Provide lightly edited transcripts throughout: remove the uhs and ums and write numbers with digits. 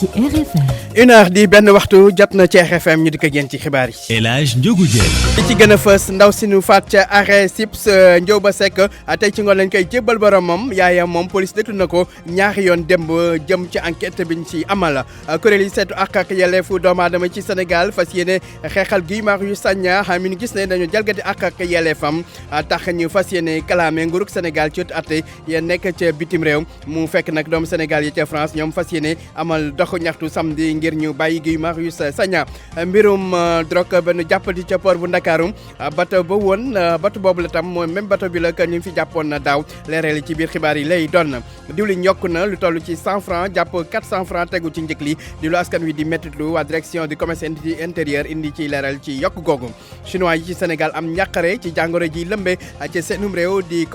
ci RFM. 1h di benn waxtu jot na ci RFM ñu di ko génn ci xibaar yi. El Hadj Ndiogou Diène. li ci gën a fës ndaw si ñu faat ca arrêt SIPS Ndioba Seck tey ci ngoon lañ koy jébbal boromam yaayam moom police déglu na ko ñaari yoon démb jëm ci enquête biñ ci amal kuréel yi seetu ak yelleefu doomu aadama ci Sénégal fas yéene xeexal Guy Marius Sagna mi ñu gis ne dañu jalgati ak yelleefam tax ñu fas yéene kalaame nguurug Sénégal ci atte yéen nekk ca bitim réew mu fekk nag doomu Sénégal yi ca France ñoom fas yéene amal doxu ñaxtu samedi ngir ñu bàyyi Guy Marius Sagna mbirum drogue ba nu jàppati ca port bu Ndakaaru bato ba woon bato boobu la tam mooy même bato bi la que ñu fi jàppoon na daaw leeral ci biir xibaar yi lay doon diwlin yokk na lu toll ci 100 francs jàpp 400 francs tegu ci njëkk li di lu askan wi di mettitlu waa direction du commerce intérieur indi ci leeral ci yokk googu chinois yi ci Sénégal am ñàqare ci jàngoro ji lëmbe ci seenum réew di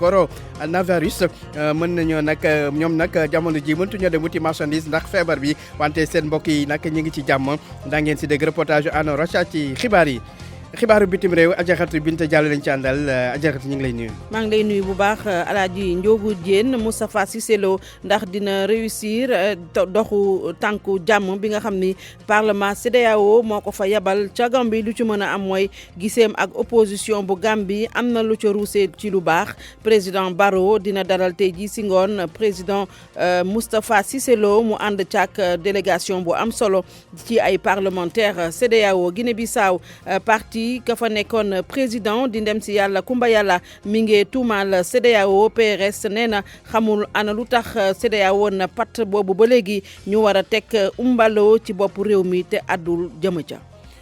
coronavirus mën nañoo nag ñoom nag jamono ji mëntuñoo dem wuti marchandise ndax feebar bi wante seen mbokk yi nag ñu ngi ci jàmm daa ngeen si dégg reportage Anna Rocha ci xibaar yi xibaaru bitim réew Adjaratou Binta Diallo lañ ci àndal Adjaratou ñu ngi lay nuyu. maa ngi lay nuyu bu baax Alaaji Ndiogou Diène Moustapha Cissé Lo ndax dina réussir doxu tànku jàmm bi nga xam ni parlement CEDEAO moo ko fa yabal ca Gambie lu ci mën a am mooy giseem ak opposition bu Gambie am na lu ca ruusee ci lu baax président Barrow dina dalal tey jii si ngoon président Moustapha Cissé Lo mu ànd caak délégation bu am solo ci ay parlementaire CEDEAO Guinée-Bissau parti ka fa nekkoon président di ndem si yàlla Kumba Yàlla mi ngi tuumaal CEDEAO PRS nee na xamul ana lu tax CEDEAO na pat boobu ba léegi ñu war a teg umbaloo ci bopp réew mi te àddul jëm ca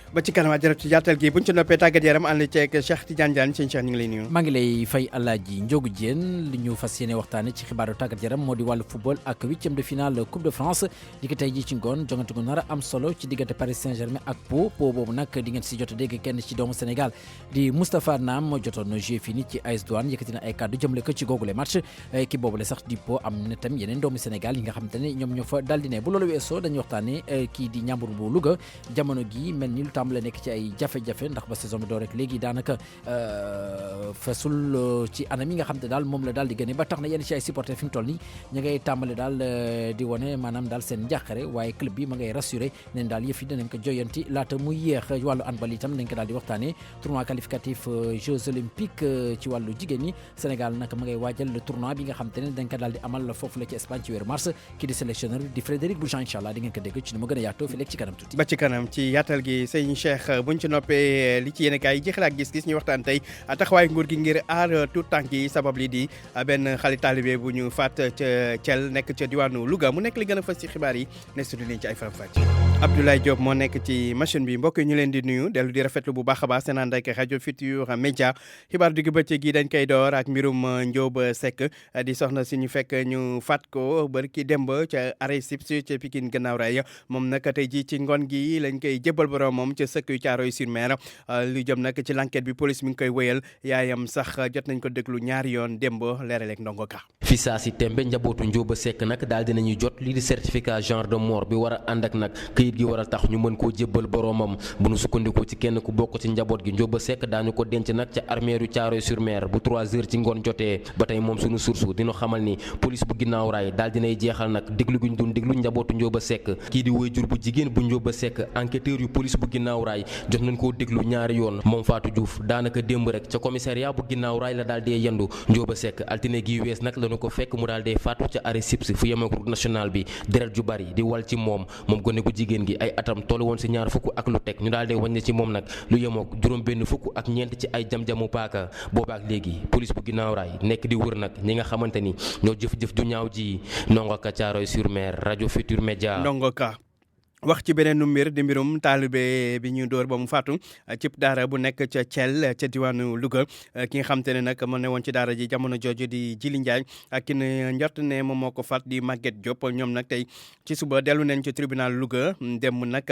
ba ci kanam Adjaratou ci jàttal gi buñ ci noppee tàggat yaram ànd ceeg Cheikh Tidiane Diagne sëñ Cheikh ñu ngi lay nuyu. maa ngi lay fay Alaaji Ndiogou Diène li ñu fas yéene waxtaane ci xibaaru tàggat yaram moo di wàllu football ak huitième de finale Coupe de France di ko tey ji ci ngoon jongante gu nar a am solo ci diggante Paris Saint-Germain ak Pau boobu nag di ngeen si jot a dégg kenn ci doomu Sénégal di Moustapha Nam moo jotoon joué fii nii ci AS Douanes yëkkati na ay kàddu jëmale ko ci googule match équipe boobu la sax di Pau am na tam yeneen doomu Sénégal yi nga xamante ne ñoom ñoo fa daal di ne bu loolu weesoo dañuy waxtaane kii di Ndiambour bu Louga jamono gi mel ni lu tàmbale nekk ci ay jafe-jafe ndax ba saison bi doo rek léegi daanaka fasul ci anam yi nga xam te daal moom la daal di gëne ba tax na yenn ci ay supporters fi mu toll nii ñu ngay tàmbale daal di wane maanaam daal seen njàqare waaye club bi ma ngay rassuré neen daal yëf yi dinañ ko joyanti laata muy yéex wàllu handball itam nañ ko daal di waxtaane tournoi qualificatif Jeux olympiques ci wàllu jigéen ñi Sénégal nag ma ngay waajal le tournoi bi nga xam te ne dañ ko daal di amal foofu la ci Espagne ci weeru mars kii di sélectionneur di Frédéric Bouchan incha allah di ngeen ko dégg ci ni mu gën a yaatoo fi léegi ci kanam tuuti ba ci kanam ci yaatal gi sëñ Cheikh buñ ci noppee li ci yéen kaay yi jeexal ak gis-gis ñu waxtaan tey taxawaay nguur gi ngir aar tout tànk yi sabab li di benn xale taalibe bu ñu faat ca Thiel nekk ca diwaanu Louga mu nekk li gën a fës ci xibaar yi ne studio leen ci ay faram-fàcce Abdoulaye Diop moo nekk ci machine bi mbokk yi ñu leen di nuyu dellu di rafetlu bu baax a baax seen ànd ak rajo Futurs Médias xibaar digg bëccëg gi dañ koy door ak mbirum Ndioba Seck di soxna si ñu fekk ñu faat ko barki démb ca arrêt SIPS ca Pikine Gannaaw Rail moom nag tey ji ci ngoon gi lañ koy jébbal borom moom ca sëkk Thiaroye-sur-Mer lu jëm nag ci l'enquête bi police mi ngi koy wéyal yaayam sax jot nañ ko déglu ñaari yoon démb leeraleeg ndongo ka fi saa si tembe njabootu Ndioba Seck nag daal dinañu jot lii di certificat genre de mort bi war a ànd ak nag këyit gi war a tax ñu mën koo jébbal boromam bu nu sukkandikoo ci kenn ku bokk ci njaboot gi Ndioba Seck daañu ko denc nag ca armeeru Thiaroye-sur-Mer bu 3 heures ci ngoon jotee ba tey moom suñu source dina xamal ni police bu ginnaaw raay daal dinay jeexal nag déglu guñ doon déglu njabootu Ndioba Seck kii di waajur bu jigéen bu Ndioba Seck enquêteur yu police bu ginnaaw raay jot nañ koo déglu ñaari yoon moom Fatou Diouf daanaka démb rek ca commissariat bu ginnaaw raay la daal dee yendu Ndioba Seck altine gi wees nag lañu ko fekk mu daal dee faatu ca arrêt SIPS fu yemeek route nationale bi deret ju bari di wal ci moom gone gu jigéen gi ay atam tollu woon si ñaar fukk ak lu teg ñu daal dee wàññi ci moom nag lu yemook juróom benn fukk ak ñeent ci ay jam-jamu paaka boobaak léegi police bu ginnaaw raay nekk di wër nag ñi nga xamante ni ñoo jëf-jëf ju ñaaw ji Ndongo Ka Thiaroye-sur-Mer rajo Futurs Médias Ndongo Ka wax ci beneen mbir di mbirum taalibe bi ñu dóor ba mu faatu cib daara bu nekk ca Thiel ca diwaanu Louga ki nga xam te ne nag moo ne woon ci daara ji jamono jooju di Jili Ndiaye ak ki ne njort ne moom moo ko faat di Maguette Diop ñoom nag tey ci suba dellu nañ ci tribunal Louga dem nag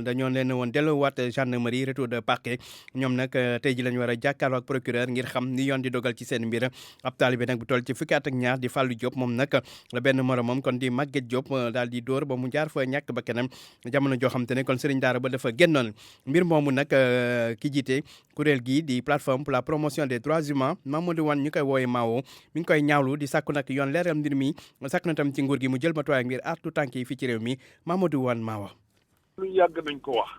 dañoo leen woon delluwaat gendarmerie retour de parquet ñoom nag tey ji lañ war a jàkkaarloo ak procureur ngir xam ni yoon di dogal ci seen mbir ab taalibe nag bu toll ci fukki at ak ñaar di Fallou Diop moom nag benn moromam kon di Maguette Diop daal di dóor ba mu mu jaar fa ñàkk ba kenam jamono joo xam te ne kon sëriñ daara ba dafa génnoon mbir moomu nag ki jiite kuréel gi di plateforme pour la promotion des droits humains Mamadou Wane ñu koy wooye Mawo mi ngi koy ñaawlu di sàkku nag yoon leeral mbir mi sàkku na tam ci nguur gi mu jël matuwaay ngir artu tànk yi fii ci réew mi Mamadou Wane Mawo. lu yàgg nañ ko wax.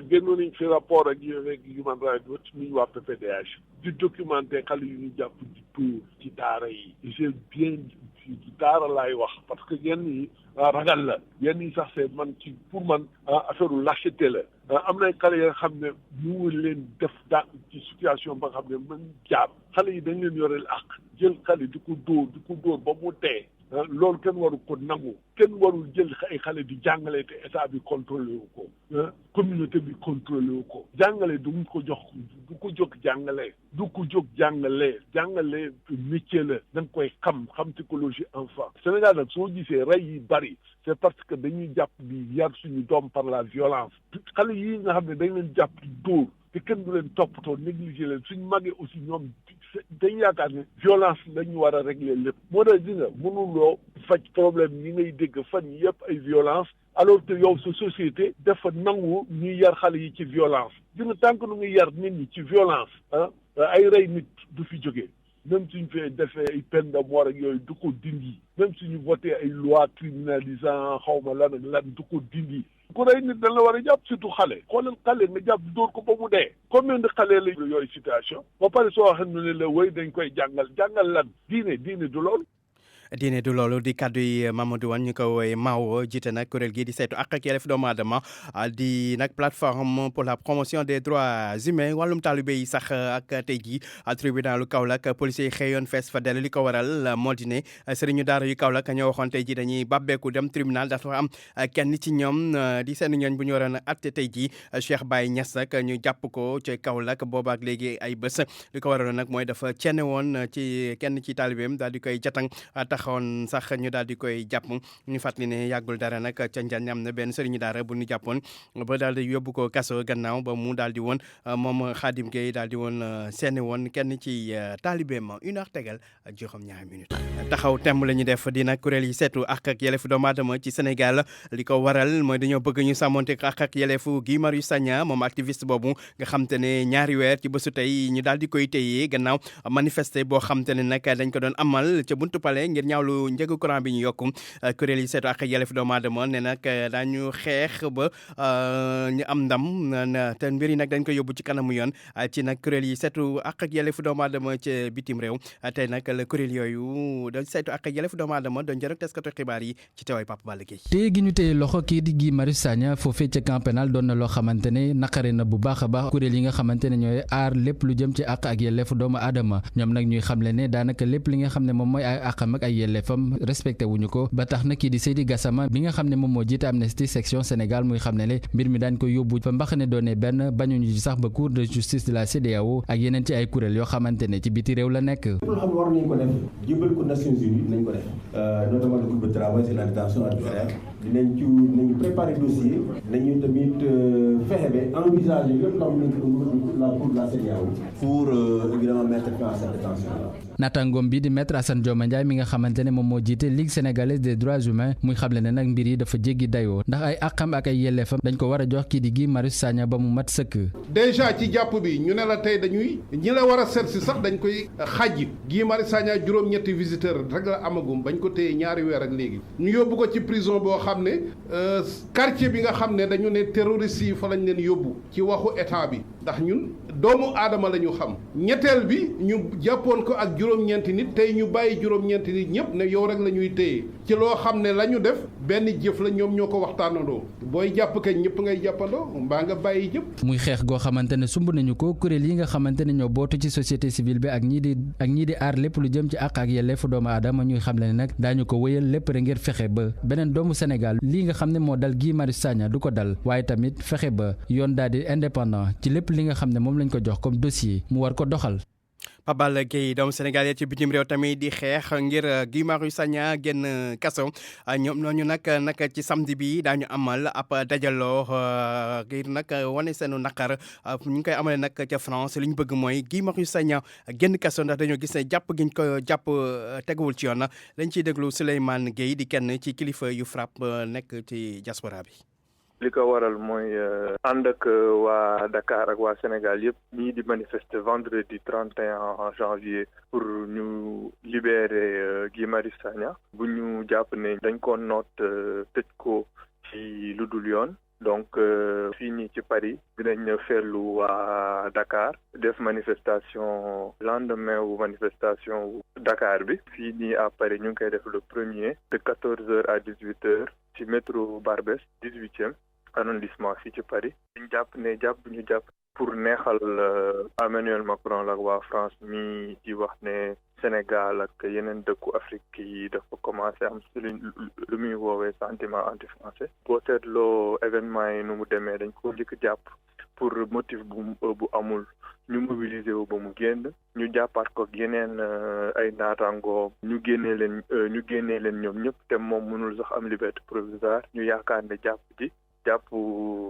génnoon nañ fi rapport ak Human Rights Watch mi ñu wax PPDH di documenté xale yu ñu jàpp di tuur ci daara yi. j'ai bien ci daara laay wax parce que yenn yi ragal la yenn yi sax c'est man ci pour man affaire u lâcheté la. am na xale yoo xam ne mu ngi leen def daa ci situation ba nga xam ne mën jaar xale yi dañ leen yoreel ak jël xale di ko dóor ba mu dee. loolu kenn waru ko nangu kenn warul jël ay xale di jàngale te état bi contrôlé wu ko communauté bi contrôlé wu ko jàngale du ko jóg jàngale métier la da nga koy xam psychologie enfant Sénégal nag soo gisee rey yi bari c'est parce que dañuy jàpp di yar suñu doom par la violence xale yi nga xam ne dañ leen jàpp di dóor te kenn du leen toppatoo négligé leen suñ magee aussi ñoom dañ yaakaar ne violence lañu war a régler lépp moo tax di nga mënuloo faj problème yi ngay dégg fan yëpp ay violence alors que yow sa société dafa nangu ñuy yar xale yi ci violence di nga tànk nu ngi yar nit ñi ci violence ay rey nit du fi jógee même suñ fee defee ay peine de mort ak yooyu du ko dindi même suñu voté ay loi criminalisant xawma lan ak lan du ko dindi ku rey nit dañ la war a jàpp surtout xale xoolal xale nga jàpp dóor ko ba mu dee combien de xale la yooyu situation ba pare soo waxee ne la wéy dañ koy jàngal lan diine du loolu diine du loolu di kàddu yi Mamadou Wane ñu ko woowee Mawo jiite nag kuréel gi di saytu àq ak yelleef doomu aadama di nag plateforme pour la promotion des droits humains wàllum taalibe yi sax ak tey jii tribunalu Kaolack policiers yi xëyoon fees fa dellu li ko waral moo di ne sëriñu daara yu Kaolack ñoo waxoon tey jii dañuy bàbbeeku dem tribunal dafa am kenn ci ñoom di seen ñooñ bu ñu waroon a atte tey jii Cheikh Baye Niass nag ñu jàpp ko ci Kaolack boobaak léegi ay bés li ko waral nag mooy dafa ceene woon ci kenn ci taalibeem daal di koy jatang taxoon sax ñu daal di koy jàpp ñu fàttali ne yàggul dara nag ca Njaañ am na benn sëriñu daara bu ñu jàppoon ba daal di yóbbu ko kaso gannaaw ba mu daal di woon moom Khadim Gueye daal di woon seeni woon kenn ci taalibeem 1h tegal juróom-ñaari minutes taxaw temb la ñu def di nag kuréel yi seetu àq ak yelleefu doomu aadama ci Sénégal li ko waral mooy dañoo bëgg ñu sàmmonte àq ak yelleefu Guy Marius Sagna moom activiste boobu nga xam te ne ñaari weer ci bésu tey ñu daal di koy téye gannaaw manifester boo xam te ne nag dañ ko doon amal ca buntu palais ngir ñaawlu njëgu courant bi ñu yokku kuréel yi seetu ak yelleef doomu aadama ne nag daañu xeex ba ñu am ndam te mbir yi nag dañ ko yóbbu ci kanamu yoon ci nag kuréel yi seetu ak yelleef doomu aadama ci bitim réew tey nag la kuréel yooyu doon seetu ak yelleef doomu aadama doon jërëk taskatu xibaar yi ci teewaay Papa Balla Gueye téye gi ñu téye loxo kii di Guy Marius Sagna foofee ca camp pénal doon na loo xamante ne naqare na bu baax a baax kuréel yi nga xamante ne ñooy aar lépp lu jëm ci àq ak yelleefu doomu aadama ñoom nag ñuy xamle ne daanaka lépp li nga xam ne moom mooy ay àqam ak ay yelleefam respecté wuñu ko ba tax na kii di Seydi Gassama bi nga xam ne moom moo jiite Amnesty section Sénégal muy xam ne le mbir mi daañ ko yóbbu fa mbax ne doone benn bañuñu ci sax ba cour de justice de la CEDEAO ak yeneen ci ay kuréel yoo xamante ne ci biti réew la nekk. lépp loo xam ne war nañ ko def jébal ko Nations Unies nañ ko def notamment le groupe de travail sur la détention arbitraire dinañ préparer dossier nañu tamit fexe ba envisager lépp loo xam ne la cour de la CEDEAO pour évidemment mettre fin à cette détention là. naataangoom bi di maître Assane Dioma Ndiaye mi nga xamante ne moom moo jiite Ligue sénégalaise des droits humains muy xamle ne nag mbir yi dafa jéggi dayoo ndax ay àqam ak ay yelleefam dañ ko war a jox kii di Guy Marius Sagna ba mu mat sëkk. déjà ci jàpp bi ñu ne la tey dañuy ñi la war a seet si sax dañ koy xàjj Guy Marius Sagna juróom-ñetti visiteur rek la amagum bañ ko téye ñaari weer ak léegi ñu yóbbu ko ci prison boo xam ne quartier bi nga xam ne dañu ne terroriste yi fa lañ leen yóbbu ci waxu état bi ndax ñun doomu aadama la ñu xam ñetteel bi ñu jàppoon ko ak juróom-ñeenti nit tey ñu bàyyi juróom-ñeenti nit ñëpp ne yow rek la ñuy téye ci loo xam ne la ñu def benn jëf la ñoom ñoo ko waxtaanandoo booy jàpp kañ ñëpp ngay jàppandoo mbaa nga bàyyi jëpp. muy xeex goo xamante ne sumb nañu ko kuréel yi nga xamante ne ñoo bootu ci société civile bi ak ñii di aar lépp lu jëm ci àq ak yelleefu doomu aadama ñuy xam ne nag daañu ko wëyal lépp rek ngir fexe ba beneen doomu Sénégal lii nga xam ne moo dal Guy Marius Sagna du ko dal waaye tamit fexe ba yoon daal di indépendant ci lépp li nga xam ne moom lañ ko jox comme dossier mu war ko doxal. Pabal Gueye doomu Sénégal yi ci bitim réew tamit di xeex ngir Guy Marius Sagna génn kaso ñoom ñooñu nag ci samedi bi daañu amal ab dajaloo ngir nag wane seenu naqar ñu ngi koy amale nag ca France li ñu bëgg mooy Guy Marius Sagna génn kaso ndax dañoo gis ne jàpp giñ ko jàpp teguwul ci yoon dañ ciy déglu Souleymane Gueye di kenn ci kilifa yu FRAPP nekk ci diaspora bi. li ko waral mooy ànd ak waa Dakar ak waa Sénégal yëpp ñii di manifester vendredi 31 janvier pour ñu libérer Guy Marius Sagna bu ñu jàpp ne dañ ko noot tëj ko ci lu dul yoon. donc fii nii ci Paris dinañ feelu waa Dakar def manifestation lendemain wu manifestation wu Dakar bi fii nii à Paris ñu ngi koy def le premier de 14h à 18h ci métro Barbès 18e arrondissement fii ci Paris ñu jàpp ñu jàpp pour neexal Emmanuel Macron la waa France mi di wax ne Sénégal ak yeneen dëkku Afrique yi dafa commencé am lu muy woowee sentiment anti-français boo seetloo événement yi nu mu demee dañ ko njëkk jàpp pour motif bu amul ñu mobiliser wu ba mu génn ñu jàppaat ko yeneen ay naataangoo ñu génnee leen ñoom ñëpp te moom mënul sax am liberté provisoire ñu yaakaar ne jàpp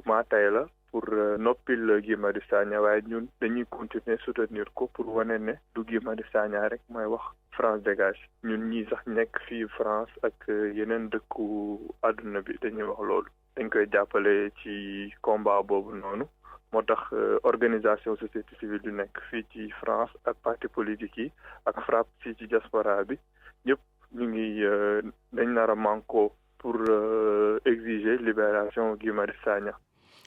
maatay la pour noppil Guy Marius Sagna waaye ñun dañuy continuer soutenir ko pour wane ne du Guy Marius Sagna rek mooy wax France dégage ñun ñii sax nekk fii France ak yeneen dëkku àdduna bi dañuy wax loolu dañ koy jàppale ci combat boobu noonu moo tax organisation société civile yu nekk fii ci France ak parti politique yi ak FRAPP fii ci diaspora bi ñëpp ñu ngi dañ nar a manko pour exiger libération Guy Marius Sagna.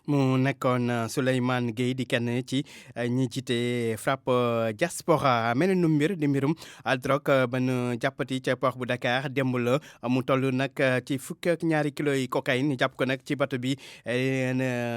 mu nekkoon Souleymane Gueye di kenn ci ñi jiite FRAPP diaspora mel nu mbir di mbirum drogue ba nu jàppati ca port bu Dakar démb la mu toll nag ci fukk ak ñaari kilos yi cocaïne jàpp ko nag ci bato bi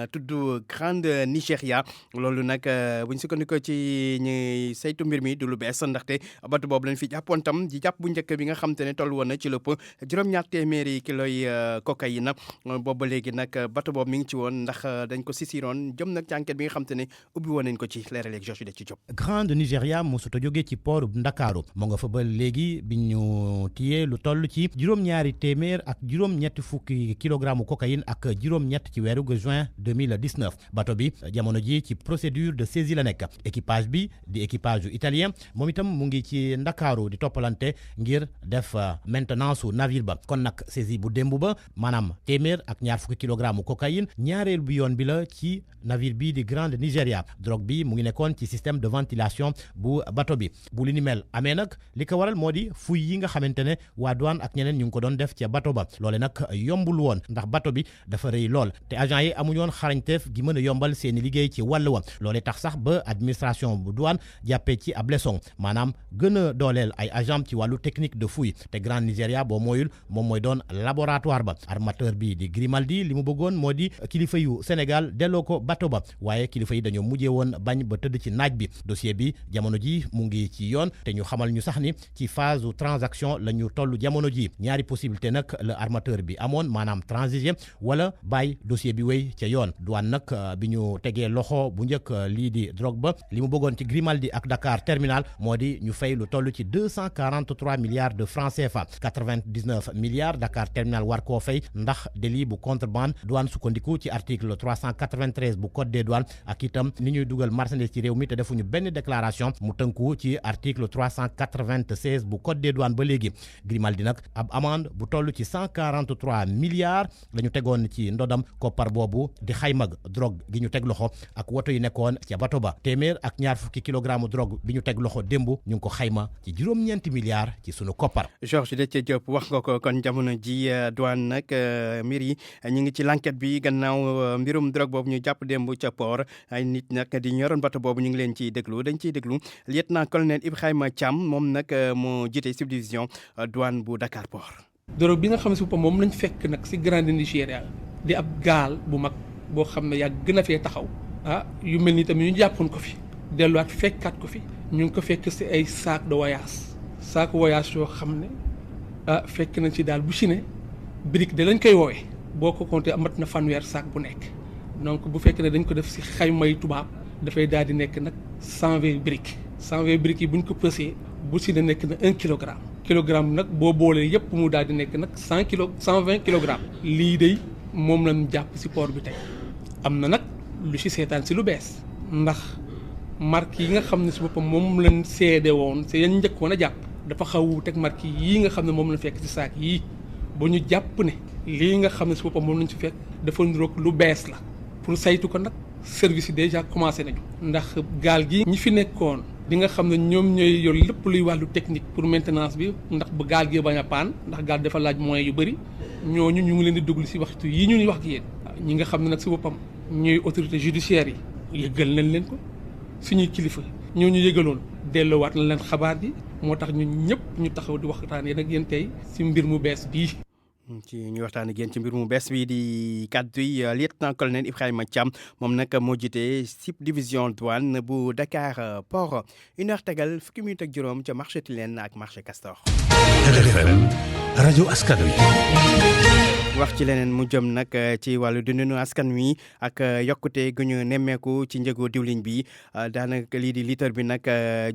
tudd Grande Nigeria loolu nag bu ñu sukkandikoo ci ñi saytu mbir mi du lu bees ndaxte bato boobu lañ fi jàppoon tam di jàpp bu njëkk bi nga xam te ne toll woon na ci lépp juróom-ñaar téeméeri kilos yi cocaïne boobu léegi nag bato boobu mi ngi ci woon ndax. dañ ko sisiroon jëm nag ci enquête bi nga xam te ne ubbi woon nañ ko ci leeral ak Georges de ci Diop. Grande Nigeria mosut a jóge ci port bu Ndakaaru moo nga fa ba léegi bi ñu tiyee lu toll ci juróom-ñaari téeméer ak juróom-ñetti fukki kilogramme cocaïne ak juróom-ñett ci weeru juin 2019 bato bi jamono ji ci procédure de saisie la nekk équipage bi di équipage italien moom itam mu ngi ci Ndakaaru di toppalante ngir def maintenance su navire ba kon nag saisie bu démb ba maanaam téeméer ak ñaar fukki kilogramme cocaïne ñaareel bi yoon bi la ci navire bi di Grande Nigeria drogue bi mu ngi nekkoon ci système de ventilation bu bato bi bu li ni mel amee nag li ko waral moo di fuy yi nga xamante ne waa douane ak ñeneen ñu ngi ko doon def ca bato ba loole nag yombul woon ndax bato bi dafa rëy lool te agent yi amuñu woon xarañteef gi mën a yombal seeni liggéey ci wàll wa loole tax sax ba administration bu douane jàppee ci ab leçon maanaam gën a dooleel ay agent ci wàllu technique de fouille te Grande Nigeria boo mooyul moom mooy doon laboratoire ba armateur bi di Grimaldi li mu bëggoon moo di kilifa yu Sénégal delloo ko bato ba waaye kilifa yi dañoo mujjee woon bañ ba tëdd ci naaj bi dossier bi jamono ji mu ngi ci yoon te ñu xamal ñu sax ni ci phase transaction la ñu toll jamono ji ñaari possibilité nag la armateur bi amoon maanaam transiger wala bàyyi dossier bi wéy ca yoon douane nag bi ñu tegee loxo bu njëkk lii di drogue ba li mu bëggoon ci Grimaldi ak Dakar terminal moo di ñu fay lu toll ci 243 milliards de francs CFA 99 milliards Dakar terminal war koo fay ndax délit bu contrebande douane sukkandiku ci article 393 bu code des douanes ak itam ni ñuy dugal marchandise ci réew mi te defuñu benn déclaration mu tënku ci article 396 bu code des douanes ba léegi Grimaldi nag ab amende bu toll ci 143 milliards la ñu tegoon ci ndodam koppar boobu di xaymag drogue gi ñu teg loxo ak woto yi nekkoon ca bato ba téeméer ak ñaar fukki kilogramme drogue bi ñu teg loxo démb ñu ngi ko xayma ci juróom-ñeenti milliards ci sunu koppar. Georges Déthié Diop wax nga ko kon jamono ji douane nag mbir yi ñu ngi ci l'enquête bi gannaaw mbirum drogue boobu ñu jàpp démb ca port ay nit nag di ñoroon bato boobu ñu ngi leen ciy déglu dañ ciy déglu lieutenant colonel Ibrahima Thiam moom nag moo jiite subdivision douane bu Dakar port. drogue bi nga xam ne si boppam moom lañ fekk nag si Grande Nigeria di ab gaal bu mag boo xam ne yaa gën a fee taxaw yu mel ni tamit ñu jàppoon ko fi delluwaat fekkaat ko fi ñu ngi ko fekk si ay sac de voyage yoo xam ne fekk nañ ci daal bu ci ne brique de lañ koy woowee boo ko compté amat na fanweer sac bu nekk donc bu fekkee ne dañ ko def si xaymay tubaab dafay daal di nekk nag 120 briques 120 briques yi bu ñu ko pesé bu si ne nekk na 1 kilogramme kilogramme nag boo boolee yëpp mu daal di nekk nag 120 kilogrammes lii day moom lañ jàpp si port bi tey am na nag lu si seetaan si lu bees ndax marque yi nga xam ne si boppam moom lañ seede woon se yan njëkkoon a jàpp dafa xaw wuuteeg marque yii nga xam ne moom lañ fekk si saak yii ba ñu jàpp ne lii nga xam ne si boppam moom lañ si fekk dafa niroog lu bees la pour saytu ko nag service yi déjà commencé nañu ndax gaal gi ñi fi nekkoon di nga xam ne ñoom ñooy yor lépp luy wàllu technique pour maintenance bi ndax bu gaal gi bañ a paan ndax gaal dafa laaj moyens yu bëri ñooñu ñu ngi leen di déglu si waxtu yii ñu wax ak yéen ñi nga xam ne nag si boppam ñooy autorité judiciaire yi yëgal nañ leen ko suñuy kilifa ñooñu yëgaloon delloowaat na leen xabaar bi moo tax ñun ñëpp ñu taxaw di waxtaanee nag yéen tey si mbir mu bees bii. ci ñu waxtaan ak yéen ci mbir mu bees bi di kàddu yi lieutenant colonel Ibrahima Thiam moom nag moo jiite subdivision douane bu Dakar port 1h tegal fukki minute ak juróom ca marché Tilène ak marché Castor. RFM rajo askan wi. wax ci leneen mu jëm nag ci wàllu dundinu askan wi ak yokkute gu ñu nemmeeku ci njëgu diwlin bi daanaka lii di litre bi nag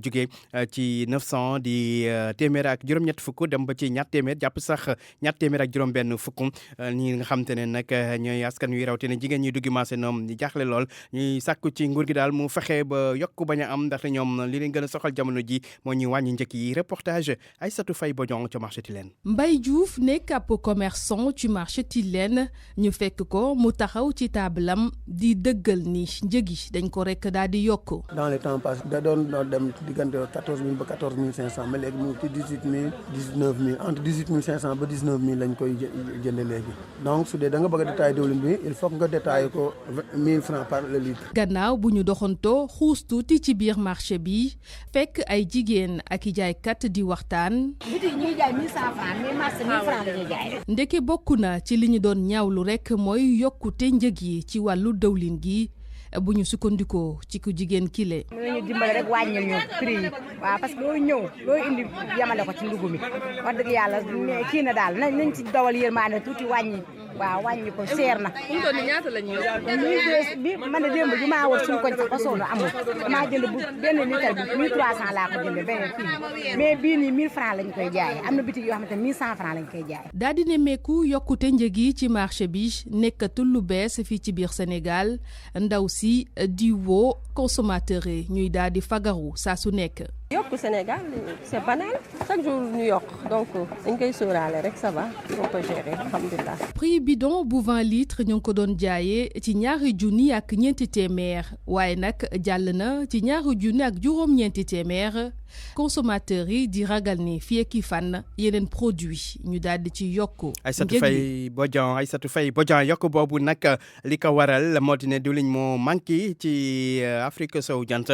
jóge ci 900 di téeméer ak juróom-ñett fukk dem ba ci ñaar téeméer jàpp sax ñaar téeméer ak juróom-benn fukk ñi nga xam te ne nag ñooy askan wi rawatina jigéen ñi duggi marché ñoom di jaaxle lool ñuy sàkku ci nguur gi daal mu fexe ba yokk bañ a am ndaxte ñoom li leen gën a soxal jamono ji moo ñuy wàññi njëkk yi reportage Aïssatou Faye Bodian ca marché Tilène. Mbaye Diouf nekk ab commerçant ci marché Tilène ñu fekk ko mu taxaw ci taabalam di dëggal ni njëg yi dañ ko rek daal di yokk. dans les temps passés da doon dem diggante 14000 ba 14500 mais léegi mu ngi ci 18000 19000 entre 18500 ba 19000 lañ koy jënde léegi donc su dee da nga bëgg a détaillé diwlin bi il faut nga détaillé ko 1000 francs par le litre. gannaaw bu ñu doxantoo xuus tuuti ci biir marché bi fekk ay jigéen ak i jaaykat di waxtaan. bitig ñuy jaay 1100 francs mais marché 1000 francs la ñuy jaay. ndeke bokk na ci li ñu doon ñaawlu rek mooy yokkute njëg yi ci wàllu dawlin gi bu ñu sukkandikoo ci ku jigéen kile. mën nañu dimbale rek wàññil ñu prix yi waaw parce que looy ñëw looy indi yemale ko ci ndugg mi wax dëgg yàlla kii na daal nañ ci dawal yërmande tuuti wàññi. waaw wàññi ko seer na. fu mu toll nii ñaata la ñuy yokk. bi man de démb bi maa war suñu koñ sax ba sonn amul damaa jënd bu benn litre bi 1300 laa ko jënd benn kii mais bii nii 1000 francs lañ koy jaayee am na bitig yoo xamante ne 1100 francs lañ koy jaayee. daal di nemmeeku yokkute njëg yi ci marché bi nekkatul lu bees fii ci biir Sénégal ndaw si di woo consommateur yi ñuy daal di fagaru saa su nekk. yokk Sénégal c'est banal chaque jour ñu yokk donc dañ koy sóoraale rek ça va on peut gérer alhamdulilah. prix bidon bu 20 litres ñu ngi ko doon jaayee ci ñaari junni ak ñeenti téeméer waaye nag jàll na ci ñaari junni ak juróom-ñeenti téeméer consommateurs yi di ragal ni fii ak fan yeneen produit ñu daal di ci yokk. Aïssatou Faye Bodian yokk boobu nag li ko waral moo di ne diwlin moo manqué ci Afrique sowu jant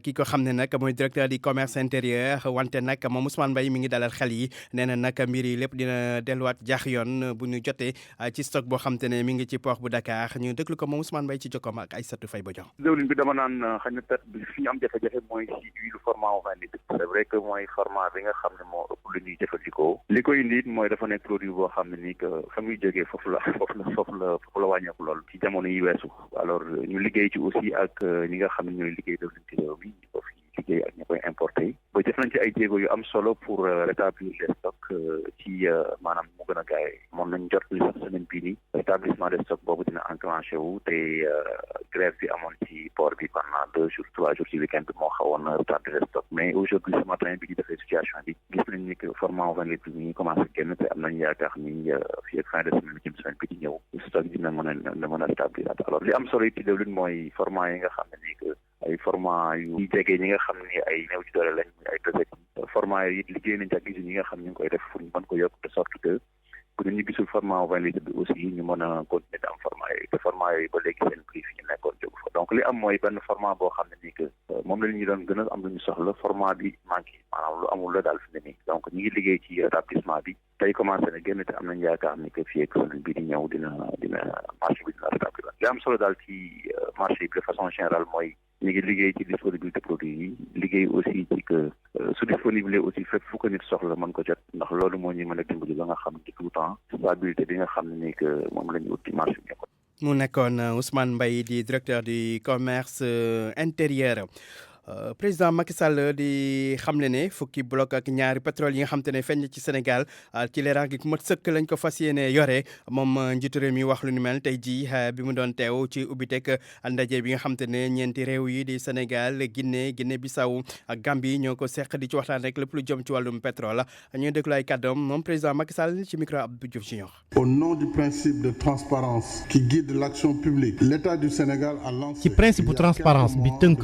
ki ko xam ne nag mooy directeur di commerce intérieur wante nag moom Ousmane Mbaye mi ngi dalal xel yi nee na nag mbir yi lépp dina delluwaat jaax yoon bu ñu jotee ci stock boo xam te ne mi ngi ci port bu Dakar ñu déglu ko moom Ousmane Mbaye ci jokkoom ak Aïssatou Faye Bodian. diwlin bi dama naan xëy na peut-être bi fi ñu am jafe-jafe mooy si huile format 20 litres c'est vrai que mooy format bi nga xam ne moo ëpp lu ñuy jëfandikoo li koy indi mooy dafa nekk produit boo xam ne nii que fa muy jógee foofu la wàññeeku lool ci jamono yi weesu alors ñu liggéey ci aussi ak ñi nga xam ne ñooy liggéey diwlin ci réew mi ko fi liggéey ak ñi koy importé ba jëf nañ ci ay jéego yu am solo pour rétablir les stocks ci maanaam mu gën a gaay moom nañ jot li sax semaine bii nii rétablissement des stocks boobu dina enclenché wu te grève bi amoon ci port bi pendant 2 jours 3 jours ci week-end bi moo xawoon rétablir les stocks mais aujourd'hui ce matin bi ñu defee situation bi gis nañ ni que format 20 litres bi ñu commencé génn te am nañ yaakaar ni fii ak fin de semaine jëm semaine bi di ñëw stock dina mën a rétablir alors li am solo it ci diwlin mooy format yi nga xam ne ni que ay format yu jege ñi nga xam ni ay néew ci doole lañ ay dosette format yi liggéey nañ ci ak usines yi nga xam ñu ngi koy def pour ñu mën ko yokk de sorte que bu ñu gisul format 20 litres bi aussi ñu mën a continuer di am format yooyu te format yooyu ba léegi seen prix fi ñu nekkoon jógu fa donc li am mooy benn format boo xam ne nii que moom la ñu doon gën a am lu ñu soxla format bi manqué maanaam lu amul la daal fi ne nii donc ñu ngi liggéey ci rétablissement bi tey commencé na génn te am nañ yaakaar ni que fii ak semaine bi di ñëw dina marché bi dina rétablir li am solo daal ci marché bi de façon générale mooy ñu ngi liggéey ci disponibilité produit yi liggéey aussi ci que su disponible aussi fépp fu ko nit soxla mën ko jot ndax loolu moo ñuy mën a dimbali ba nga xam ne tout le temps stabilité bi nga xam ne ni que moom la ñu ut ci marché bi. mu nekkoon Ousmane Mbaye di directeur du commerce intérieur. président Macky Sall di xamle ne fukki bloc ak ñaari pétrole yi nga xam te ne feeñ ci Sénégal ci leeraange gi mat sëkk lañ ko fas yéene yore moom njiitu réew mi wax lu ni mel tey jii bi mu doon teew ci ubbiteg ndaje bi nga xam te ne ñeenti réew yi di Sénégal Guinée Bissau ak Gambie ñoo ko seq di ci waxtaan rek lépp lu jëm ci wàllum pétrole ñu déglu ay kàddoom moom président Macky Sall ci micro Abdou Diouf Junior. Au nom du principe de transparence qui guide l'action publique, l'État du Sénégal a lancé. ci principe transparence bi tënk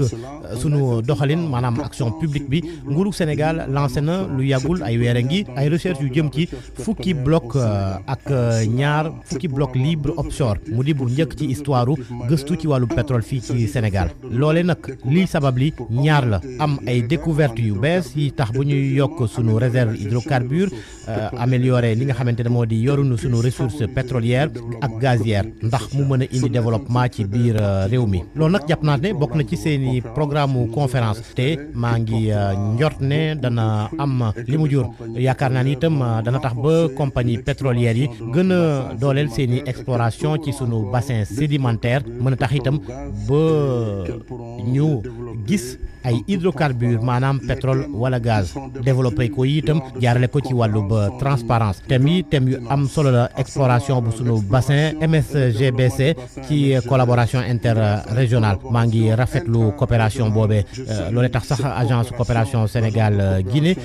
sunu doxalin maanaam action publique bi nguuru Sénégal lancé na lu yàggul ay weer a ngi ay recherche yu jëm ci fukki bloc ak ñaar fukki bloc libre offshore mu di bu njëkk ci histoire gëstu ci wàllu pétrole fii ci Sénégal loole nag lii sabab li ñaar la am ay découverte yu bees yi tax bu ñuy yokk sunu réserve hydrocarbures améliorer li nga xamante ne moo di yorunu sunu ressource pétrolière ak gazière ndax mu mën a indi développement ci biir réew mi loolu nag jàpp naa ne bokk na ci seeni programme conférence te maa ngi njort ne dana am li mu jur yaakaar naa ni itam dana tax ba compagnie pétrolière yi gën a dooleel seeni exploration ci sunu bassin sédimentaire mën a tax itam ba ñu gis ay hydrocarbures maanaam pétrole wala gaz développé ko itam jaarale ko ci wàllu ba transparence thème yu am solo la exploration bu sunu bassin MSGBC ci collaboration interrégionale maa ngi rafetlu coopération boobee loolee tax sax agence coopération Sénégal Guinée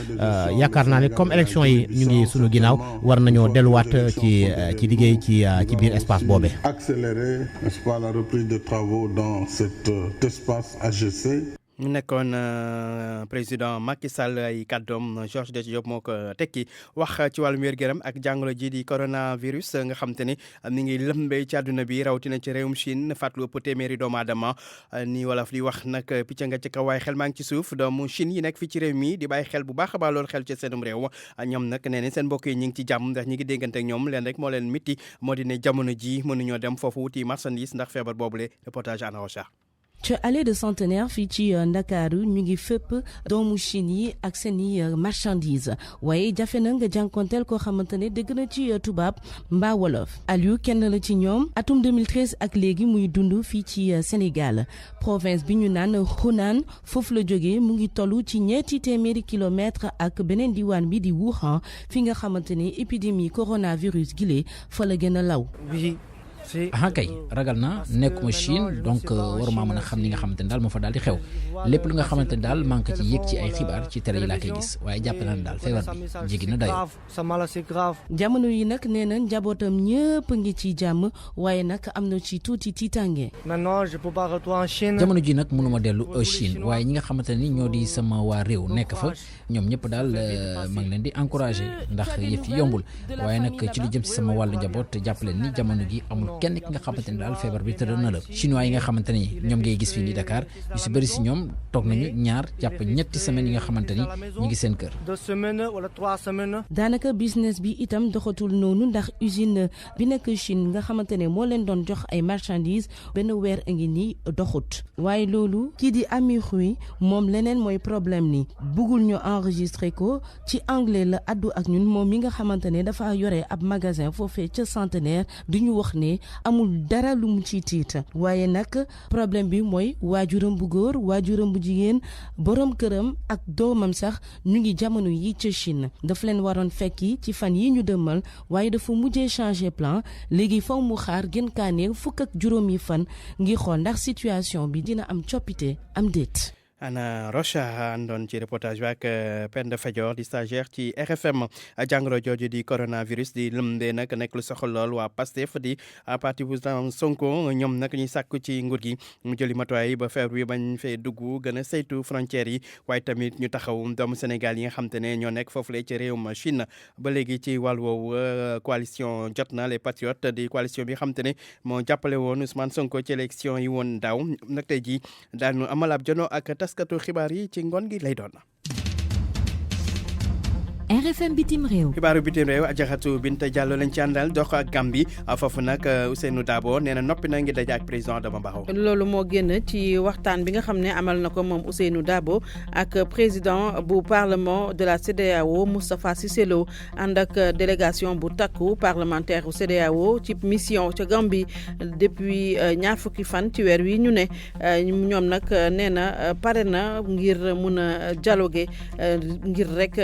yaakaar naa ne comme élection yi ñu ngi sunu ginnaaw war nañoo delluwaat ci liggéey ci biir espace boobee. Accélérer, n'est-ce pas, la reprise de travaux dans cet espace AGC. mu nekkoon président Macky Sall ay kàddoom Georges Diop moo ko tekki wax ci wàllum wér-gu-yaram ak jàngoro ji di coronavirus nga xam te ni mi ngi lëmbee ci àdduna bi rawatina ci réewum Chine faat lu ëpp téeméeri doomu aadama ni wolof di wax nag picc nga ci kaw waaye xel maa ngi ci suuf doomu Chine yi nekk fii ci réew mi di bàyyi xel bu baax a baax loolu xel ci seenum réew ñoom nag nee nañ seen mbokk yi ñu ngi ci jàmm ndax ñi ngi déggante ak ñoom leen rek moo leen mitti moo di ne jamono ji mënuñoo dem foofu wuti marchandise ndax feebar boobule reportage Anna Rocha. ca allée de Centenaire fii ci Ndakaaru ñu ngi fépp doomu Chine yi ak seeni marchandise waaye jafe na nga jànkonteel koo xamante ne dégg na ci tubaab mbaa wolof Aliou kenn la ci ñoom atum 2013 ak léegi muy dund fii ci Sénégal province bi ñu naan Hunan foofu la jógee mu ngi tollu ci ñetti téeméeri kilomètre ak beneen diwaan bi di Wuhan fi nga xamante ne épidémie coronavirus gile fa la gën a law. kay ragal na nekkuma Chine donc waruma mën a xam ni nga xamante ne daal moo fa daal di xew lépp lu nga xamante ne daal manque ci yëg ci ay xibaar ci télé yi laa koy gis waaye jàpp naa ne daal feebar bi jéggi na dayo jamono yi nag nee na njabootam ñëpp ngi ci jàmm waaye nag am na ci tuuti tiitange. jamono ji nag mënuma dellu Chine waaye ñi nga xamante ne ni ñoo di sama waa réew nekk fa ñoom ñëpp daal maa ngi leen di encouragé ndax yëf yi yombul waaye nag ci lu jëm si sama wàllu njaboot jàpp leen ni jamono gi amul kenn ki nga xamante ne daal feebar bi tëral na la chinois yi nga xamante ni ñoom ngay gis fii ni Dakar ñu si bëri si ñoom toog nañu ñaar jàpp ñetti semaines yi nga xamante ni ñu ngi seen kër. daanaka business bi itam doxatul noonu ndax usine bi nekk Chine nga xamante ne moo leen doon jox ay marchandises benn weer a ngi nii doxut waaye loolu kii di Ami Rui moom leneen mooy problème ni bëggul ñu enregistré ko ci anglais la addu ak ñun moom mi nga xamante ne dafa yore ab magasin foofee ca Centenaire du ñu wax ne amul dara lu mu ci tiit waaye nag problème bi mooy waajuram bu góor waajuram bu jigéen borom këram ak doomam sax ñu ngi jamono yi ca Chine daf leen waroon fekki ci fan yi ñu dëmmal waaye dafa mujjee changer plan léegi faw mu xaar gën kaa néew fukk ak juróomi fan ngir xool ndax situation bi dina am coppite am déet. Anna Rocha àndoon ci reportage bi ak Penda Fadior di stagiaire ci RFM jàngoro jooju di coronavirus di lëmbee nag nekk lu soxal lool waa Pastef di parti bu Sonko ñoom nag ñuy sàkku ci nguur gi mu jëli matuwaay ba feebar bi bañ fee dugg gën a saytu frontières yi waaye tamit ñu taxaw doomu Sénégal yi nga xam te ne ñoo nekk foofule ci réewum Chine ba léegi ci wàll woowu coalition jot na les patriotes di coalition bi nga xam te ne moo jàppale woon Ousmane Sonko ci élection yi woon daaw nag tey jii daanu amal ab jono ak taskatu xibaar yi ci ngoon gi lay doon. RFM bitim réew. xibaaru bitim réew Ajaratu Binta Diallo lañ ci àndal dox ak Gambie foofu nag Ousseynou Dabo nee na noppi na ngi daje ak président Adama Barrow. loolu moo génn ci waxtaan bi nga xam ne amal na ko moom Ousseynou Dabo ak président bu parlement de la CEDEAO Moustapha Cissé Lo ànd ak délégation bu takku parlementaire bu CEDEAO ci mission ca Gambie depuis ñaar fukki fan ci weer wi ñu ne ñoom nag nee na pare na ngir mun a dialoguer ngir rek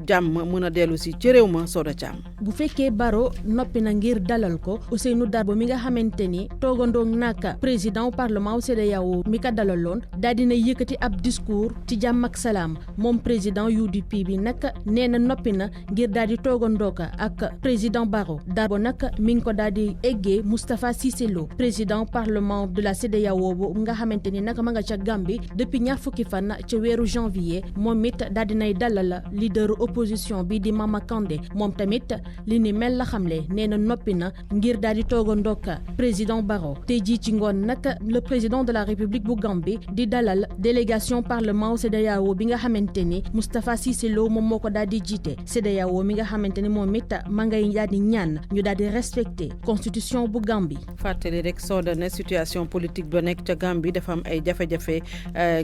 jàmm mun a dellu si ci réew ma Soda Thiam. bu fekkee Barrow noppi na ngir dalal ko Ousseynou Dabo mi nga xamante ni toogandoo naka président parlement CEDEAO mi ka dalaloon daal dina yëkkati ab discours ci jàmm ak salaam moom président UDP bi nag nee na noppi na ngir daal di toogandoo ak président Barrow Dabo nag mi ngi ko daal di eggee Moustapha Cissé Lo président parlement de la CEDEAO bu nga xamante ni nag ma nga ca Gambie depuis ñaar fukki fan ca weeru janvier moom it daal dinay dalal leader opposition bi di Mama Kandeh moom tamit li ni mel la xamle nee na noppi na ngir daal di toogandoo ak président Barrow tey jii ci ngoon nag le président de la République bu Gambie di dalal délégation parlement CEDEAO bi nga xamante ni Moustapha Cissé Lo moom moo ko daal di jiite CEDEAO mi nga xamante ni moom it ma ngay daal di ñaan ñu daal di respecter constitution bu Gambie. fàttali rek sooda ne situation politique ba nekk ca Gambie dafa am ay jafe-jafe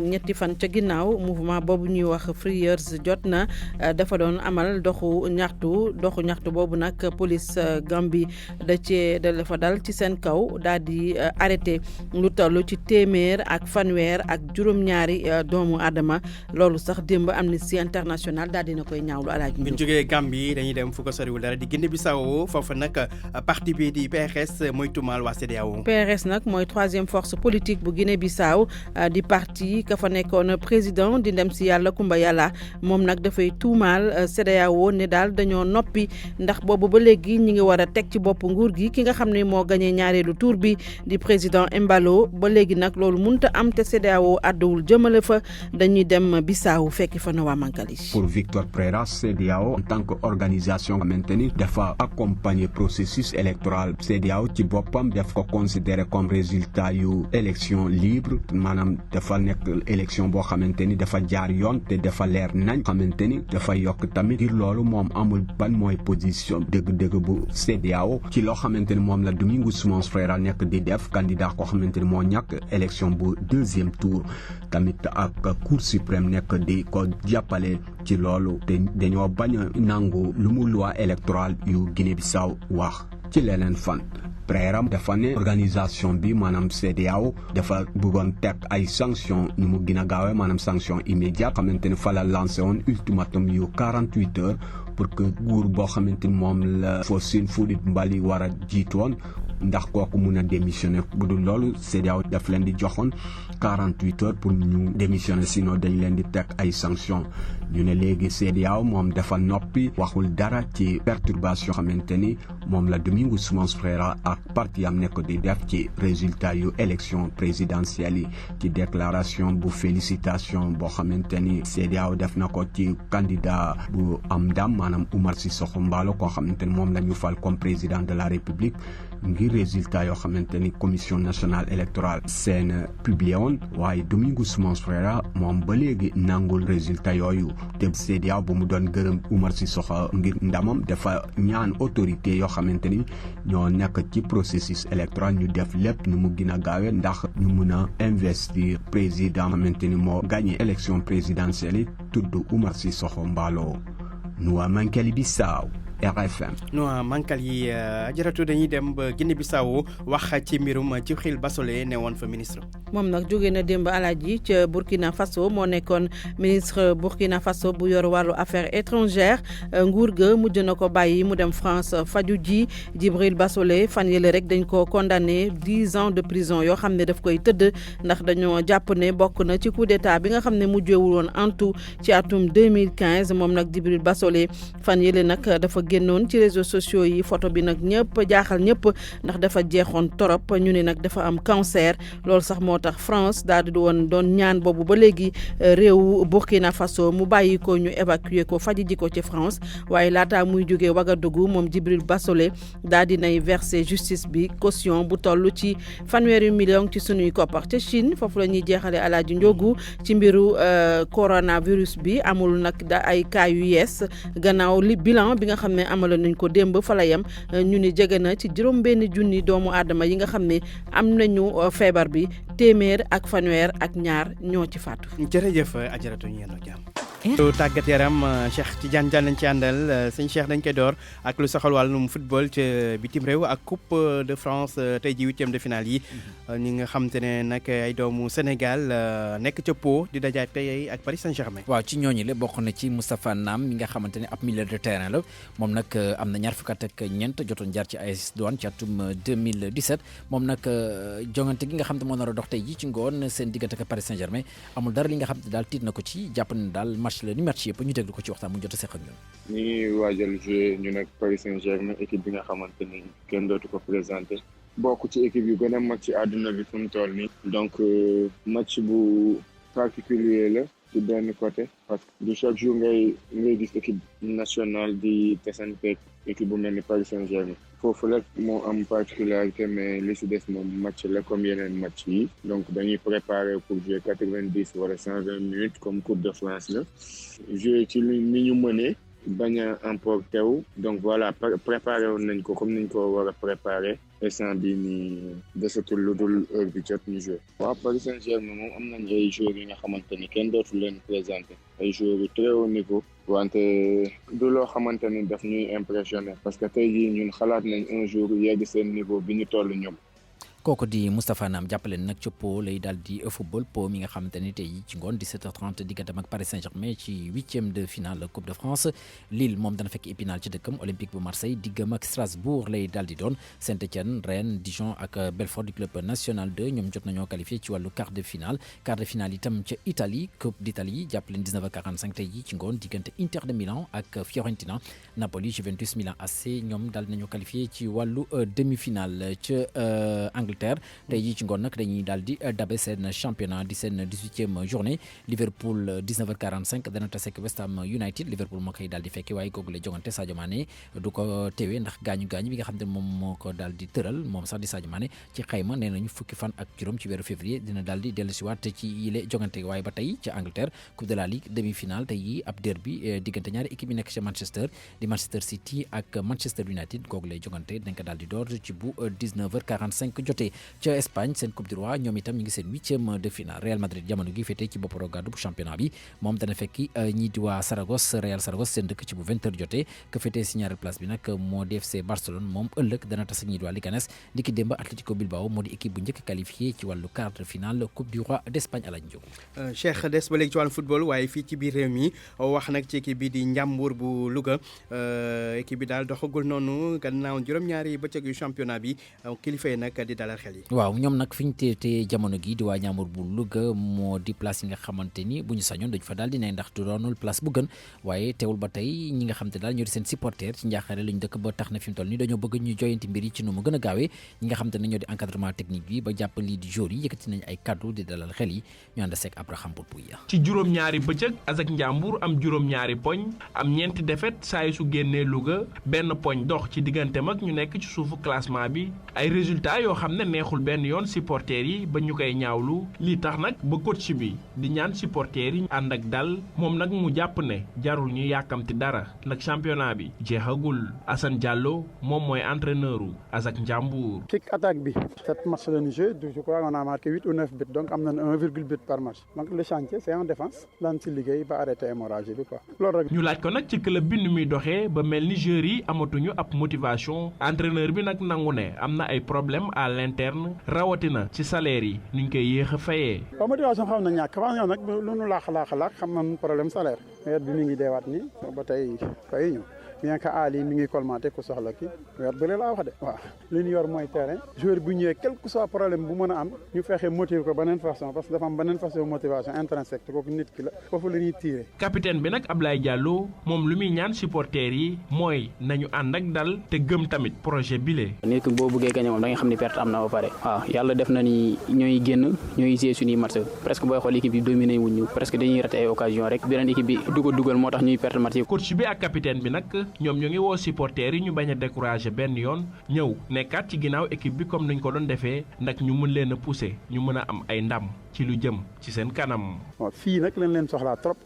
ñetti fan ca ginnaaw mouvement boobu ñuy wax Free Years jot na dafa doon amal doxu ñaxtu boobu nag police Gambie dafa dal ci seen kaw daal di arrêté lu toll ci téeméer ak fanweer ak juróom-ñaari doomu Adama loolu sax démb Amnesty International daal dina koy ñaawlu alaaji. bu ñu jógee Gambie dañuy dem fu ko soriwul dara di Guinée Bissau foofu nag parti bi di PRS mooy tuumaal waa CEDEAO. PRS nag mooy troisième force politique bu Guinée Bissau di parti ka fa nekkoon président di ndem si yàlla Kumba Yàlla moom nag dafay tuumaal CEDEAO ne daal dañoo noppi ndax boobu ba léegi ñi ngi war a teg ci bopp nguur gi ki nga xam ne moo gagné ñaareelu tour bi di président Embalo ba léegi nag loolu mënut a am te CEDEAO àdduwul jëmale fa dañuy dem Bissau fekki fa Noa Mankali. Pour Victor Pereira, CEDEAO en tant qu'organisation maintenue dafa accompagner processus électoral CEDEAO ci boppam daf ko considéré comme résultat yu élection libre maanaam dafa nekk élection boo xamante ni dafa jaar yoon te dafa leer nañ xamante ni dafa yokk tamit ngir loolu moom amul ban mooy position dëgg-dëgg bu CEDEAO ci loo xamante ni moom la Domingos Simões Pereira nekk di def candidat koo xamante ni moo ñàkk élection bu deuxième tour tamit ak Cour suprême nekk di ko jàppale ci loolu te dañoo bañ a nangu lu mu loi électorale yu Guinée-Bissau wax ci leneen fan Pereira dafa ne organisation bi maanaam CEDEAO dafa bëggoon teg ay sanctions nu mu gën a gaawee maanaam sanction immédiate xamante ni fa la lancé woon ultimatum yu 48 heures pour que nguur boo xamante ni moom la Fossine Foudimbali war a jiitu woon ndax kooku mun a démissionner bu dul loolu CEDEAO daf leen di joxoon 48 heures pour ñu démissionner sinon dañ leen di teg ay sanctions ñu ne léegi CEDEAO moom dafa noppi waxul dara ci perturbation xamante ni moom la Domingos Simões Pereira ak parti am nekk di def ci résultat yu élection présidentielle yi ci déclaration bu félicitation boo xamante ni CEDEAO def na ko ci candidat bu am ndam maanaam Oumar Sissoko Embalo koo xamante ni moom la ñu fal comme président de la République ngir résultat yoo xamante ni commission nationale électorale seen publié woon waaye Domingos Simões Pereira moom ba léegi nangul résultat yooyu te CEDEAO bu mu doon gërëm Oumar Sissoko ngir ndamam dafa ñaan autorité yoo xamante ni ñoo nekk ci processus électoral ñu def lépp nu mu gën a gaawe ndax ñu mun a investir président xamante ni moo gagné élection présidentielle yi tudd Oumar Sissoko Embalo Noa Mankali Bissau RFM. Noa Mankali jaratu dañuy dem ba Guinée Bissau wax ci mbirum Djibril Bassolé ne woon fa ministre. moom nag jóge na démb alaaji ca Burkina Faso moo nekkoon ministre Burkina Faso bu yor wàllu affaires étrangères nguur ga mujj na ko bàyyi mu dem France faju ji Djibril Bassolé fan yële rek dañ ko condamné 10 ans de prison yoo xam ne daf koy tëdd ndax dañoo jàpp ne bokk na ci coup d'état bi nga xam ne mujjewul woon antu ci atum 2015 moom nag Djibril Bassolé fan yële nag dafa génnoon ci réseaux sociaux yi photo bi nag ñëpp jaaxal ñëpp ndax dafa jeexoon torop ñu ne nag dafa am cancer loolu sax moo tax France daal di doon ñaan boobu ba léegi réew Burkina Faso mu bàyyi ko ñu évacuer ko faji ji ko ci France waaye laataa muy jógee Ouagadougou moom Djibril Bassolé daal di nay verser justice bi caution bu toll ci 1,0 million ci sunuy koppar ca Chine foofu la ñuy jeexale Alaaji Njogu ci mbiru coronavirus bi amul nag ay cas yu yees gannaaw li bilan bi nga xam ne amaloon nañ ko démb fa la yem ñu ni jege na ci 6,000 doomu aadama yi nga xam ne am nañu feebar bi 1,2 ñoo ci faatu. jërëjëf ajaratu ñu yendoo jàmm. lu tàggat yaram Cheikh Tidiane Diagne lañ ci àndal sëñ Cheikh dañ koy door ak lu soxal wàllum football ca bitim réew ak coupe de France tey ji 8e de finale yi ñi nga xam te ne nag ay doomu Sénégal nekk ca Pau di dajaay tey ak Paris Saint-Germain. waaw ci ñooñu la bokk na ci Moustapha Nam mi nga xamante ne ab milieu de terrain la moom nag am na 24 jotoon jaar ci AS Douanes ci atum 2017 moom nag jongante gi nga xam te moo nar a dox tey ji ci ngoon seen diggante ak Paris Saint-Germain amul dara li nga xam te daal tiit na ko ci jàpp ne daal match la ni match yëpp ñu déglu ko ci waxtaan mu jot a seq ak ñun. ñu ngi waajal jouer ñu nag Paris Saint-Germain équipe bi nga xamante ni kenn dootu ko présenté bokk ci équipe yu gën a mag ci àdduna bi fu mu toll nii. donc match bu particulier la ci benn côté parce que du chaque jour ngay gis équipe nationale di tesanteeg équipe bu mel ni Paris Saint-Germain foofu rek moo am particularité mais li si des moom match la comme yeneen match yi donc dañuy préparer pour jouer 90 wala 120 minutes comme Coupe de France la jouer ci ni ñu mënee bañ a emporté wu donc voilà préparé woon nañ ko comme niñ ko war a préparé instant bi ni desatul lu dul heure bi jot ñu joué. waaw Paris Saint-Germain moom am nañ ay joueurs yi nga xamante ni kenn dootul leen présenté ay joueurs yu très haut niveau wante du loo xamante ni daf ñuy impressionné parce que tey jii ñun xalaat nañ un jour yegg seen niveau bi ñu toll ñoom. kooku di Moustapha Nam jàppale nag ca Pau lay daal di football Pau mi nga xamante ni tey ci ngoon 17h30 digganteem ak Paris Saint-Germain ci 8e de finale Coupe de France Lille moom dana fekk Épinal ci dëkkam Olympique bu Marseille diggam ak Strasbourg lay daal di doon Saint-Étienne Rennes Dijon ak Belfort du club national 2 ñoom jot nañoo qualifié ci wàllu quart de finale itam ca Italie Coupe d'Italie jàppale 19h45 tey ji ci ngoon diggante Inter de Milan ak Fiorentina Napoli Juventus Milan AC ñoom daal nañoo qualifié ci wàllu demi-finale ca Angleterre tey jii ci ngoon nag dañuy daal di dabe seen championnat di seen 18e journée Liverpool 19h45 dana tase ak West Ham United Liverpool moo koy daal di fekke waaye googu la jongante Sadio Mané du ko teewee ndax gaañu bi nga xam ne moom moo ko daal di tëral moom sax di Sadio Mané ci xayma nee nañu fukki fan ak juróom ci weeru février dina daal di dellusiwaat ci yile jongante waaye ba tey ca Angleterre Coupe de la Ligue demi-finale tey yi ab derby diggante ñaari équipe yi nekk ca Manchester di Manchester City ak Manchester United googu lay jongante dañ ko daal di door ci bu 19h45 jotee ca Espagne seen Coupe du Roi ñoom itam ñu ngi seen 8e de finale Real Madrid jamono gi féetee ci bopp rogadu bu championnat bi moom dana fekki ñii di waa Saragosse Real Saragosse seen dëkk ci bu 20h jotee ka féetee si ñaareel place bi nag moo di FC Barcelone moom ëllëg dana tas ak ñii di waa Leganés di ki démb Atlético Bilbao moo di équipe bu njëkk qualifié ci wàllu quart de finale Coupe du Roi d'Espagne Alain Diop. Cheikh des ba léegi ci wàllu football waaye fii ci biir réew mi wax nag ci équipe bi di Njàmbur bu Louga équipe bi daal doxagul noonu gannaaw juróom-ñaari bëccëg yu championnat bi kilifa yi nag di dalal xel yi. waaw ñoom nag fi ñu teetee jamono gi di waa Njàmbur bu Louga moo di place yi nga xamante ni bu ñu sañoon dañu fa daal di ne ndax du doonul place bu gën waaye teewul ba tey ñi nga xam te daal ñoo di seen supporter ci njaaxare lañu dëkk ba tax na fi mu toll nii dañoo bëgg ñu joyanti mbir yi ci nu mu gën a gaawee ñi nga xam te ne ñoo di encadrement technique bi ba jàpp lii di jour yi yëkkati nañ ay kaddu di dalal xel yi ñu ànd seeg Abraham Bourpouya ci juróom-ñaari bëccëg ASEC Njàmbur am juróom-ñaari poñ am ñeenti défaite saa yu su génnee Louga benn poñ dox ci diggante mag ñu nekk ci suufu classement bi ay résultats yoo xam ne neexul benn yoon supporters yi ba ñu koy ñaawlu lii tax nag ba coach bi di ñaan supporters yi ànd ak dal moom nag mu jàpp ne jarul ñu yàkkamti dara nag championnat bi jeexagul Assane Diallo moom mooy entraîneur u ASEC Njàmbur. ci attaque bi 7 matchs la ñu joué je crois on a marqué 8 ou 9 buts donc am nañ 1,8 but par match donc le chantier c'est en défense daan ci liggéey ba arrêté hémorragie bi quoi loolu rek. ñu laaj ko nag ci club bi ni muy doxee ba mel ni joueurs yi amatuñu ab motivation entraîneur bi nag nangu ne am na ay problème à l'interne rawatina ci salaire yi niñ koy yéex a fayee. waaw motivation xam na ñàkk avant nag lu nu laax xam nañ problème salaire nawet bi mi ngi deewaat nii ba tey fay ñu bien que Ali mi ngi colmaté ku soxla kii weer bële laa wax de waaw li ñu yor mooy terrain joueur bu ñëwee quel que soit problème bu mën a am ñu fexe motiver ko beneen façon parce que dafa am beneen façon motivation intrinsèque te kooku nit ki la foofu la ñuy tirer. capitaine bi nag Ablaye Diallo moom lu muy ñaan supporters yi mooy nañu ànd ak dal te gëm tamit projet bile. nit ki boo bëggee gagné moom da nga xam ni perte am na ba pare waaw yàlla def na ni ñooy génn ñooy gisee suñuy match presque booy xool équipe yi dominé wuñu presque dañuy raté ay occasion rek beneen équipe bi dugal moo tax ñuy perte match yi. coach bi ak capitaine bi nag ñoom ñoo ngi woo supporters yi ñu bañ a décourager benn yoon ñëw nekkaat ci ginnaaw équipe bi comme nañ ko doon defee ndax ñu mën leen a pousser ñu mën a am ay ndam ci lu jëm ci seen kanam. waaw fii nag lañ leen soxlaa trop.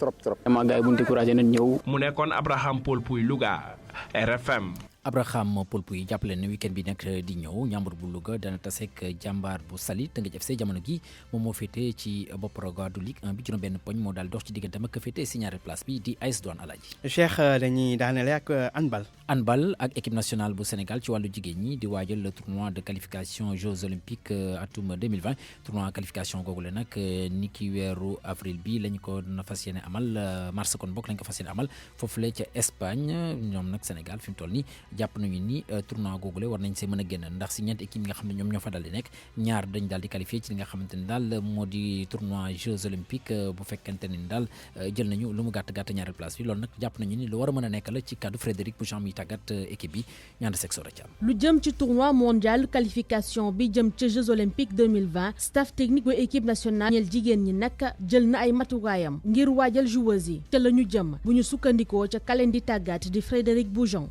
vraiment gars yi bu ñu découragé nañ ñëw. mu nekkoon Abraham Paul Pouy Louga RFM. Abraham Paul Pouy jàppale ne week-end bi nag di ñëw Njàmbur bu Louga dana taseek jàmbaar bu Saly Teungueth FC jamono gi moom moo féete ci bopp rogaadu Ligue 1 bi juróom benn poñ moo daal dox ci digganteem ak féete si ñaari place bi di AS Douanes Alaaji. Cheikh dañuy daanale ak handball ak équipe nationale bu Sénégal ci wàllu jigéen ñi di waajal le tournoi de qualification Jeux olympiques atum 2020 tournoi qualification googu la nag ni ki weeru avril bi lañ ko fas yéene amal mars kon bokk lañ ko fas yéene amal foofule ca Espagne ñoom nag Sénégal fi mu toll nii jàpp nañu ni tournoi googule war nañ see mën a génn ndax si ñeenti équipe yi nga xam ne ñoom ñoo fa dal di nekk ñaar dañ daal di qualifié ci li nga xamante ni daal moo di tournoi Jeux olympiques bu fekkente ni daal jël nañu lu mu gàtt ñaari place bi loolu nag jàpp nañu ni lu war a mën a nekk la ci kaddu Frédéric Boucham mi tàggat équipe bi ñaanda sexora ci am lu jëm ci tournoi mondial qualification bi jëm ci Jeux olympiques 2020 staff technique bu équipe nationale ñeel jigéen ñi nag jël na ay matuwaayam ngir waajal joueuses yi te la ñu jëm bu ñu sukkandikoo ca kalendi tàggat di Frédéric Boucham.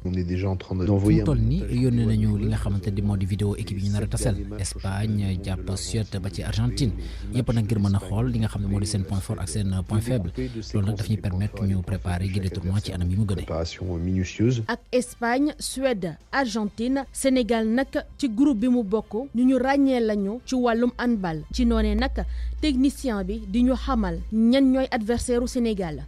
fu mu toll nii yónnee nañu li nga xamante ni moo di vidéo équipe yi ñu nar a tasel Espagne jàpp Suède ba ci Argentine yëpp nag ngir mën a xool li nga xam ne moo di seen point fort ak seen point faible loolu nag daf ñuy permettre ñu préparer gi de tournoi ci anam yi mu gënee. ak Espagne Suède Argentine Sénégal nag ci groupe bi mu bokk ñu ràññee lañu ci wàllum handball ci noonee nag technicien bi di ñu xamal ñan ñooy adversaire u Sénégal.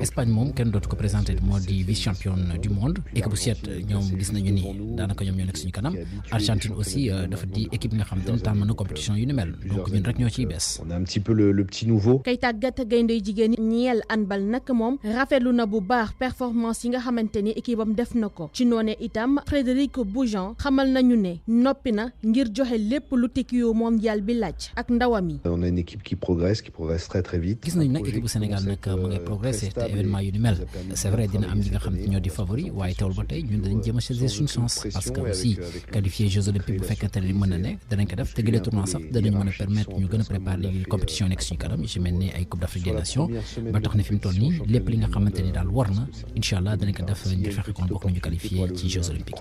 Espagne moom kenn dootu ko présenté moo di vice championne du monde équipe bu Suède ñoom gis nañu ni daanaka ñoom ñoo nekk suñu kanam Argentine aussi dafa di équipe nga xamante ne tàmm na compétition yu ni mel donc ñun rek ñoo ciy bees. on a un petit peu le petit nouveau. kay tàggat gaynde jigéen ñeel handball nag moom rafetlu na bu baax performance yi nga xamante ni équipe am def na ko ci noone itam Frédéric Boucham xamal nañu ne noppi na ngir joxe lépp lu tekkiyo mondial bi laaj ak ndawam yi. on a une équipe qui progresse très très vite. gis nañu nag équipe bu Sénégal nag mu ngay progressé te événement yu ni mel c'est vrai dina am ñi nga xam ne ñoo di favori waaye teewul ba tey ñun dañu jéem a saisir suñu chance parce que aussi qualifier Jeux olympiques bu fekkente ne mën na ne danañ ko def te gëlee tournoi sax danañ mën a permettre ñu gën a préparer les compétitions nekk suñu kanam yu ci mel ni ay Coupe d'Afrique des Nations ba tax na fi mu toll nii lépp li nga xamante ni daal war na incha allah danañ ko def ngir fexe kon bokk nañu qualifier ci Jeux olympiques.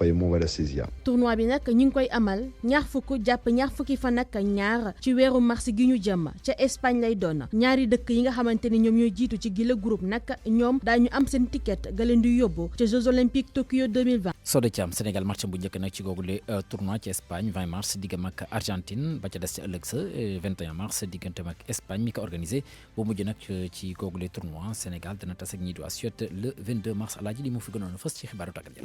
tournoi bi nag ñu ngi koy amal ñaar fukki fan ak ñaar ci weeru mars gi ñu jëm ca Espagne lay doon ñaari dëkk yi nga xamante ni ñoom ñooy jiitu ci gila groupe nag ñoom daañu am seen ticket ga leen di yóbbu ca Jeux olympiques Tokyo 2020. Sode Thiam Sénégal match bu njëkk nag ci googule tournoi ci Espagne 20 mars diggam ak Argentine ba ca des ci ëllëg sa 21 mars digganteem ak Espagne mi ko organisé bu mujj nag ci googule tournoi Sénégal dana tas ak ñii di waa Suède le 22 mars alaaji li mu fi gënoon a fës ci xibaaru tàggat